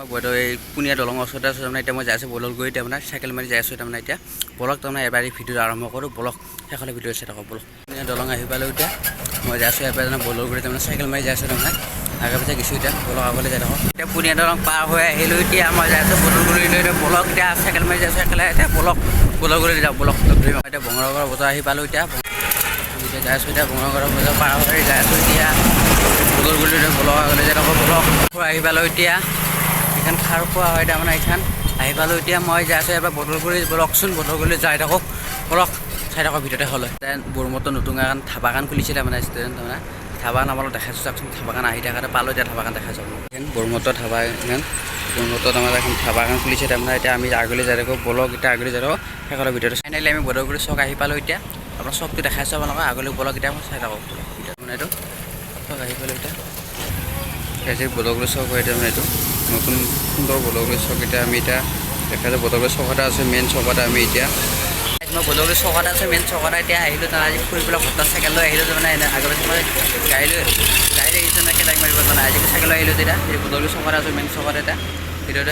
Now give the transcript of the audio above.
বৰদৈ পুনিয়া দলঙৰ ওচৰতে আছোঁ তাৰমানে এতিয়া মই যাই আছোঁ বলগুৰিত তাৰমানে চাইকেল মাৰি যাই আছোঁ তাৰমানে এতিয়া বলক তাৰমানে এবাৰ এই ভিডিঅ'টো আৰম্ভ কৰোঁ বলক শেষলৈ ভিডিঅ' চাই থাকক বলক পুনিয়া দলং আহি পালোঁ এতিয়া মই যাই আছোঁ এবাৰ তাৰমানে বলগুৰিত তাৰমানে চাইকেল মাৰি যাই আছোঁ তাৰমানে আগে পিছে গৈছোঁ এতিয়া বলক আগলৈ যাই থাকক এতিয়া পুনিয়া দলং পাৰ হৈ আহিলোঁ এতিয়া মই যাই আছোঁ বলগুৰিলৈ এতিয়া বলক এতিয়া চাইকেল মাৰি যাই আছোঁ একেলগে এতিয়া বলগুৰিত যাওঁ বলক এতিয়া বঙৰগড়ৰ বজাৰ আহি পালোঁ এতিয়া যাই আছোঁ এতিয়া বঙৰগড়ৰ বজাৰ পাৰ হৈ যাই আছোঁ এতিয়া বলগুৰিলৈ বলক আগলৈ যাই থাকক বলক আহি পালোঁ এতিয়া এইখন খাৰ খোৱা হয় তাৰমানে এইখন আহি পালোঁ এতিয়া মই যাই আছোঁ এবাৰ বদলগুৰি বলকচোন বদলগুৰি যাই থাকক বলক চাই থাকক ভিতৰতে হ'লে বৰমতো নতুন এখন ধাবাখন খুলিছে তাৰমানে ৰেষ্টুৰেণ্ট তাৰমানে ধাবাখন আপোনালোক দেখাইছোঁ চাওকচোন ধাবাখন আহি থাকাতে পালোঁ এতিয়া ধাবাখন দেখাই যাওঁ এখন বৰমতো ধাবা এখন বৰমতত আমাৰ এখন ধাবাখন খুলিছে তাৰমানে এতিয়া আমি আগলৈ যাই থাকোঁ বলক এতিয়া আগলৈ যাই থাকোঁ শেষলৈ ভিতৰতে ফাইনেলি আমি বদলগুৰি চক আহি পালোঁ এতিয়া আপোনাৰ চকটো দেখাইছোঁ আপোনালোকক আগলৈ বলক এতিয়া চাই থাকক বলক এতিয়া মানে এইটো চক আহি পালোঁ এতিয়া বদলগুৰি চক হয় তাৰমানে এইটো নতুন সুন্দৰ বদলগুৰি চক এতিয়া আমি এতিয়া দেখা যায় বদলগুৰি চকতে আছোঁ মেইন চকতে আমি এতিয়া মই বদলগুৰি চকতে আছোঁ মেইন চকতে এতিয়া আহিলোঁ তাৰ আজি ফুৰি পেলাই ঘৰত চাইকেল লৈ আহিলোঁ তাৰমানে আগতে মই গাড়ী আহিছোঁ এনেকৈ লাইক মাৰিব তাৰমানে আজি চাইকেল লৈ আহিলোঁ তেতিয়া বদলগুৰি চকতে আছোঁ মেইন চকতে এতিয়া ভিতৰতে